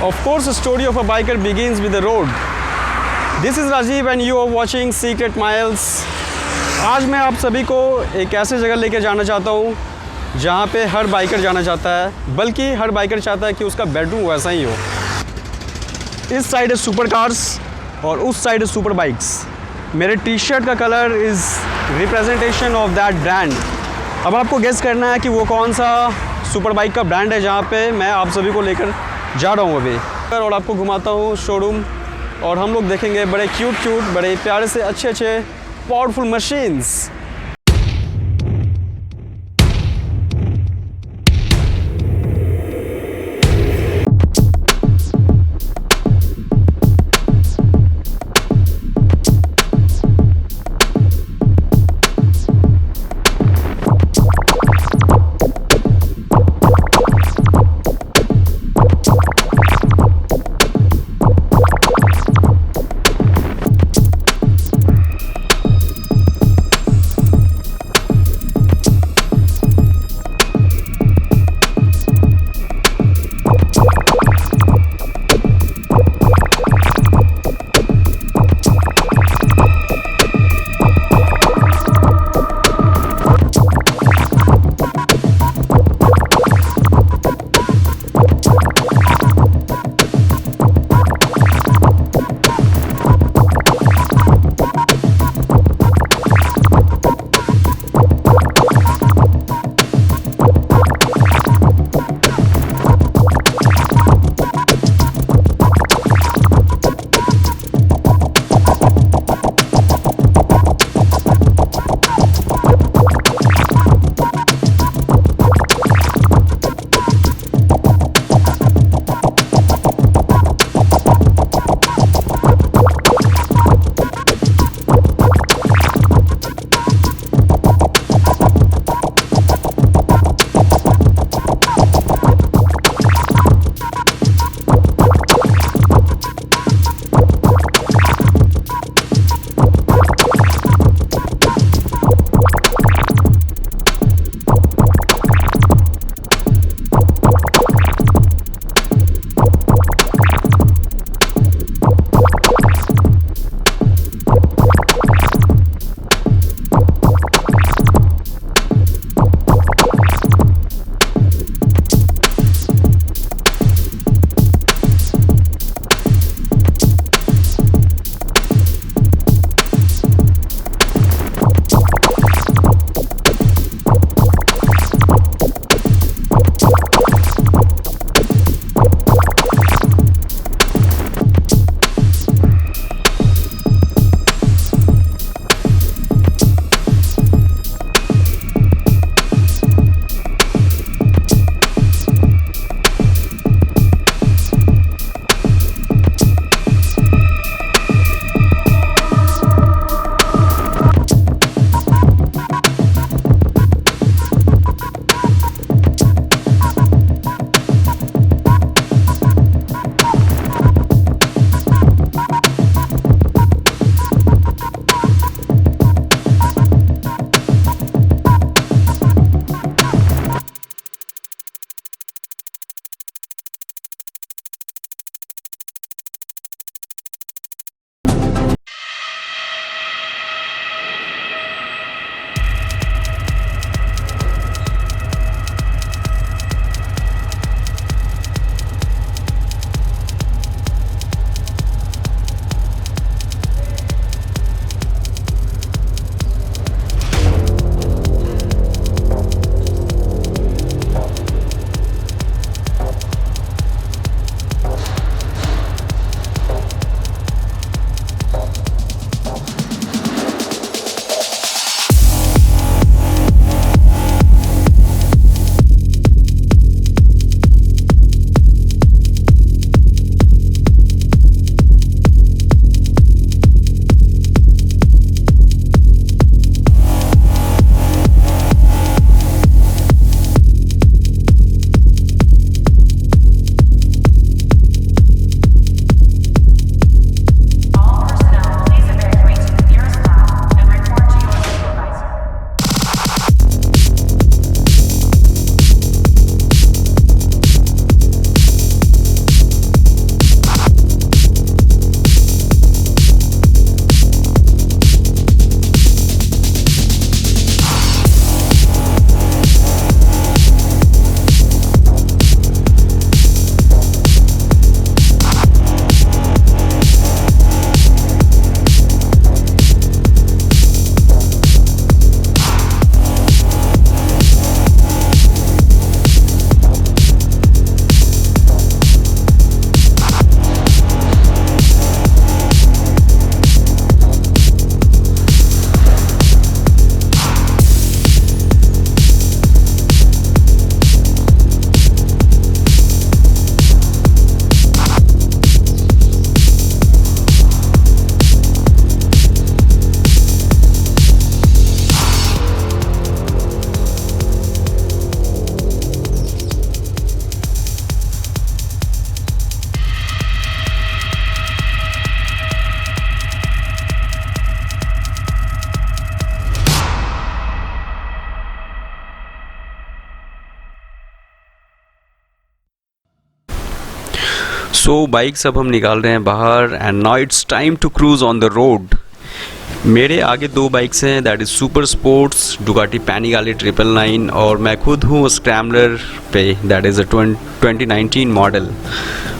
Of course, the story of a biker begins with the road. This is Rajiv and you are watching Secret Miles. आज मैं आप सभी को एक ऐसे जगह लेके जाना चाहता हूँ जहाँ पे हर बाइकर जाना चाहता है, बल्कि हर बाइकर चाहता है कि उसका बेडरूम वैसा ही हो। इस साइड है सुपर कार्स और उस साइड है सुपर बाइक्स। मेरे टी शर्ट का colour is representation of that brand. अब आपको गेस करना है कि वो कौन सा सुपर बाइक का ब्रांड है जहाँ पे मैं आप सभी को लेकर जा रहा हूँ अभी। और आपको घुमाता हूँ शोरूम और हम लोग देखेंगे बड़े क्यूट बड़े प्यारे से अच्छे पावरफुल मशीन्स। सो बाइक्स अब हम निकाल रहे हैं बाहर and now it's time to cruise on the road. मेरे आगे दो बाइक्स हैं, that is super sports Ducati Panigale 999 और मैं खुद हूँ स्क्रैम्बलर पे, दैट इज़ अ 2019 मॉडल।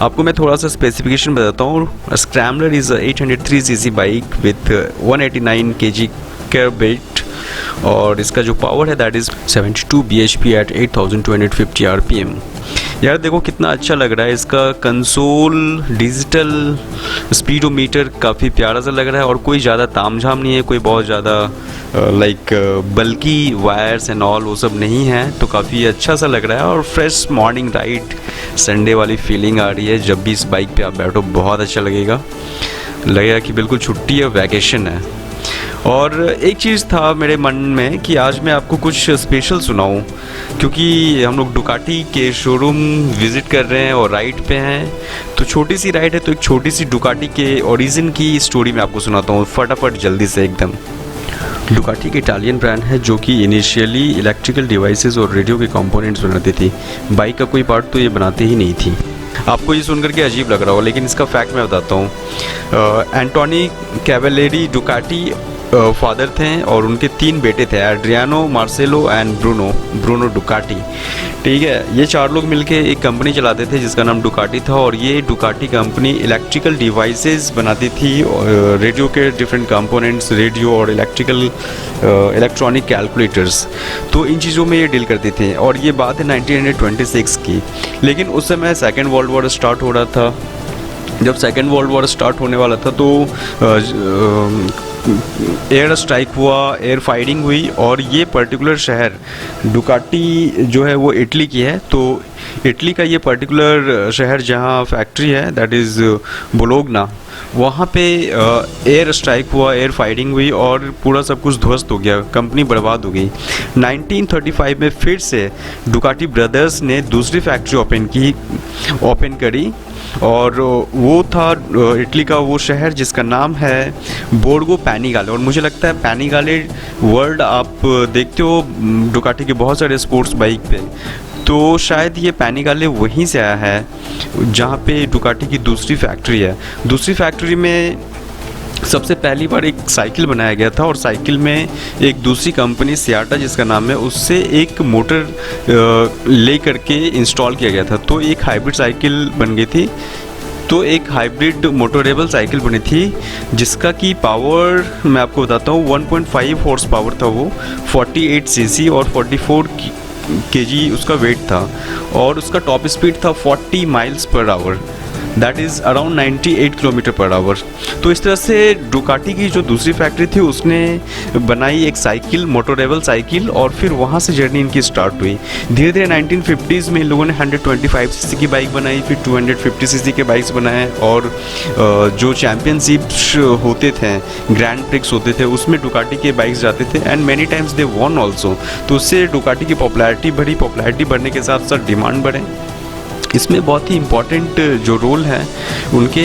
आपको मैं थोड़ा सा स्पेसिफिकेशन बताता हूँ। Scrambler is a 803 CC bike with 189 kg curb weight और इसका जो पावर है that is 72 bhp at 8250 rpm। यार देखो कितना अच्छा लग रहा है, इसका कंसोल डिजिटल स्पीडोमीटर काफ़ी प्यारा सा लग रहा है और कोई ज़्यादा तामझाम नहीं है, कोई बहुत ज़्यादा लाइक बल्कि वायर्स एंड ऑल वो सब नहीं है, तो काफ़ी अच्छा सा लग रहा है। और फ्रेश मॉर्निंग राइड संडे वाली फीलिंग आ रही है, जब भी इस बाइक पे आप बैठो बहुत अच्छा लगेगा कि बिल्कुल छुट्टी है, वैकेशन है। और एक चीज़ था मेरे मन में कि आज मैं आपको कुछ स्पेशल सुनाऊं, क्योंकि हम लोग डुकाटी के शोरूम विज़िट कर रहे हैं और राइड पे हैं, तो छोटी सी राइड है, तो एक छोटी सी डुकाटी के ओरिजिन की स्टोरी मैं आपको सुनाता हूँ फटाफट जल्दी से एकदम। डुकाटी एक इटालियन ब्रांड है जो कि इनिशियली इलेक्ट्रिकल डिवाइसेस और रेडियो के कंपोनेंट्स बनाती थी, बाइक का कोई पार्ट तो ये बनाते ही नहीं थी। आपको ये सुनकर के अजीब लग रहा हो, लेकिन इसका फैक्ट मैं बताता हूँ। एंटोनी कैवेलेरी डुकाटी फादर थे और उनके 3 बेटे थे, Adriano, Marcelo and Bruno Ducati. ठीक है, ये 4 लोग मिलके एक कंपनी चलाते थे जिसका नाम डुकाटी था और ये डुकाटी कंपनी इलेक्ट्रिकल डिवाइसेस बनाती थी, रेडियो के डिफरेंट कंपोनेंट्स, रेडियो और इलेक्ट्रॉनिक कैलकुलेटर्स, तो इन चीज़ों में ये डील करती थी। और ये बात है 1926 की, लेकिन उस समय सेकेंड वर्ल्ड वॉर स्टार्ट हो रहा था। जब सेकेंड वर्ल्ड वॉर स्टार्ट होने वाला था तो एयर स्ट्राइक हुआ, एयर फायरिंग हुई और ये पर्टिकुलर शहर डुकाटी जो है वो इटली की है, तो इटली का ये पर्टिकुलर शहर जहाँ फैक्ट्री है दैट इज़ बोलोग्ना, वहाँ पे एयर स्ट्राइक हुआ, एयर फायरिंग हुई और पूरा सब कुछ ध्वस्त हो गया, कंपनी बर्बाद हो गई। 1935 में फिर से डुकाटी ब्रदर्स ने दूसरी फैक्ट्री ओपन करी और वो था इटली का वो शहर जिसका नाम है बोर्गो पैनिगाले। और मुझे लगता है पैनिगाले वर्ड आप देखते हो डुकाटी के बहुत सारे स्पोर्ट्स बाइक पे, तो शायद ये पैनिगाले वहीं से आया है जहाँ पे डुकाटी की दूसरी फैक्ट्री है। दूसरी फैक्ट्री में सबसे पहली बार एक साइकिल बनाया गया था और साइकिल में एक दूसरी कंपनी सियाटा जिसका नाम है, उससे एक मोटर ले करके इंस्टॉल किया गया था, तो एक हाइब्रिड साइकिल बन गई थी। तो एक हाइब्रिड मोटोरेबल साइकिल बनी थी जिसका की पावर मैं आपको बताता हूँ 1.5 हॉर्स पावर था, वो 48 सीसी और 44 kg उसका वेट था और उसका टॉप स्पीड था 40 miles per hour, that is around 98 kilometre per hour. तो इस तरह से डुकाटी की जो दूसरी फैक्ट्री थी उसने बनाई एक साइकिल, मोटोरेबल साइकिल, और फिर वहाँ से जर्नी इनकी स्टार्ट हुई। धीरे धीरे 1950s में इन लोगों ने 125 सीसी की बाइक बनाई, फिर 250 सीसी के बाइक्स बनाए और जो चैम्पियनशिप्स होते थे, ग्रैंड प्रिक्स होते थे, उसमें डुकाटी के बाइक्स जाते थे and many times they won also. तो उससे डुकाटी की पॉपुलैरिटी बढ़ने के साथ साथ डिमांड बढ़े। इसमें बहुत ही इम्पॉर्टेंट जो रोल है उनके,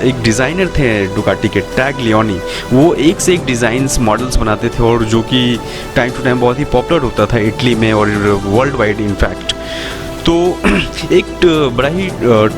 एक डिज़ाइनर थे डुकाटी के टैग लियोनी, वो एक से एक डिज़ाइंस मॉडल्स बनाते थे और जो कि टाइम टू टाइम बहुत ही पॉपुलर होता था इटली में और वर्ल्ड वाइड इनफैक्ट। तो एक बड़ा ही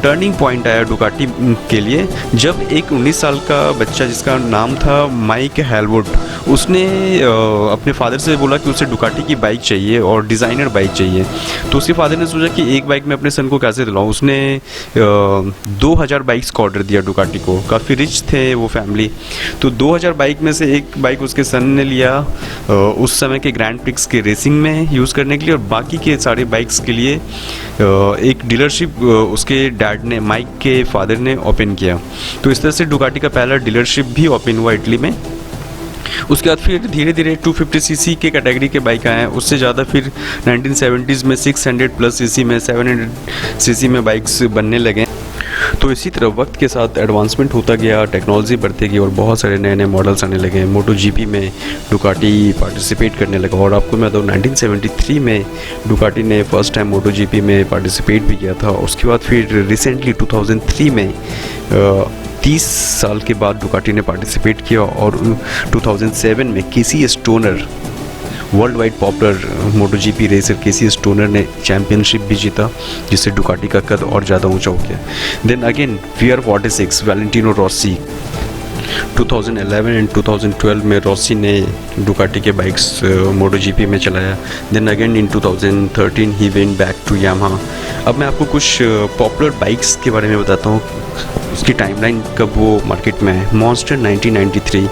टर्निंग पॉइंट आया डुकाटी के लिए जब एक 19 साल का बच्चा जिसका नाम था माइक हेलवुड, उसने अपने फादर से बोला कि उसे डुकाटी की बाइक चाहिए और डिज़ाइनर बाइक चाहिए। तो उसके फादर ने सोचा कि एक बाइक मैं अपने सन को कैसे दिलाऊं। उसने 2000 बाइक्स का ऑर्डर दिया डुकाटी को, काफ़ी रिच थे वो फैमिली। तो 2000 बाइक में से एक बाइक उसके सन ने लिया उस समय के ग्रैंड प्रिक्स के रेसिंग में यूज़ करने के लिए, और बाकी के सारे बाइक्स के लिए एक डीलरशिप उसके डैड ने, माइक के फादर ने ओपन किया। तो इस तरह से डुकाटी का पहला डीलरशिप भी ओपन हुआ इटली में। उसके बाद फिर धीरे धीरे 250 सीसी के कैटेगरी के बाइक आए हैं, उससे ज़्यादा फिर 1970s में 600 प्लस सीसी में, 700 सीसी में बाइक्स बनने लगे। तो इसी तरह वक्त के साथ एडवांसमेंट होता गया, टेक्नोलॉजी बढ़ती गई और बहुत सारे नए नए मॉडल्स आने लगे। मोटो जीपी में डुकाटी पार्टिसिपेट करने लगा और आपको मैं तो 1973 में डुकाटी ने फर्स्ट टाइम मोटो जीपी में पार्टिसिपेट भी किया था। उसके बाद फिर रिसेंटली 2003 में 30 साल के बाद डुकाटी ने पार्टिसिपेट किया और 2007 में Casey Stoner world wide popular MotoGP racer Casey Stoner ने चैम्पियनशिप भी जीता, जिससे डुकाटी का कद और ज़्यादा ऊंचा हो गया। Then again VR46 Valentino Rossi 2011 and 2012 में रॉसी ने डुकाटी के बाइक्स मोटोजीपी में चलाया। Then again in 2013 he went back to Yamaha. अब मैं आपको कुछ पॉपुलर बाइक्स के बारे में बताता हूँ, उसकी टाइमलाइन कब वो मार्केट में है। मॉन्स्टर 1993,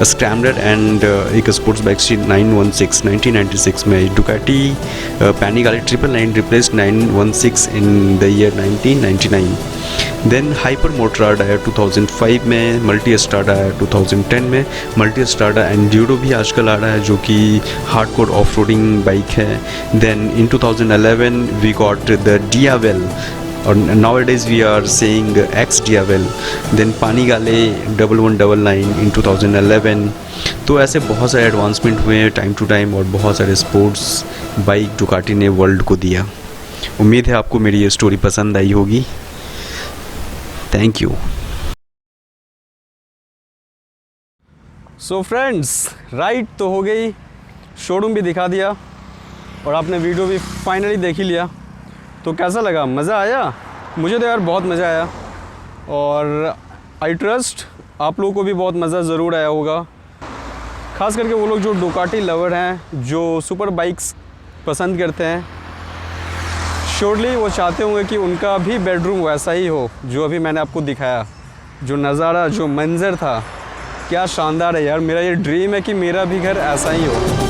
स्क्रैम्बलर एंड एक स्पोर्ट्स बाइक थी 916 1996 में। Ducati Panigale 999 replaced 916 in the year 1999। Then Hypermotard आया 2005 में, मल्टी स्टार्ड आया 2010 में। मल्टी स्टार्ड एंड्यूरो भी आजकल आ रहा है, जो कि हार्डकोर ऑफ रोडिंग बाइक है। Then in 2011 we got the Diavel, और nowadays we are saying X Diavel। then Panigale 1199 in 2011। तो ऐसे बहुत सारे एडवांसमेंट हुए हैं टाइम टू टाइम, और बहुत सारे स्पोर्ट्स बाइक डुकाटी ने वर्ल्ड को दिया। उम्मीद है आपको मेरी ये स्टोरी पसंद आई होगी। Thank you. So friends, ride तो हो गई, शोरूम भी दिखा दिया, और आपने वीडियो भी फाइनली देख ही लिया। तो कैसा लगा, मज़ा आया? मुझे तो यार बहुत मज़ा आया, और आई ट्रस्ट आप लोगों को भी बहुत मज़ा ज़रूर आया होगा। ख़ास करके वो लोग जो डुकाटी लवर हैं, जो सुपर बाइक्स पसंद करते हैं, श्योरली वो चाहते होंगे कि उनका भी बेडरूम वैसा ही हो जो अभी मैंने आपको दिखाया। जो नज़ारा, जो मंज़र था, क्या शानदार है यार। मेरा ये ड्रीम है कि मेरा भी घर ऐसा ही हो।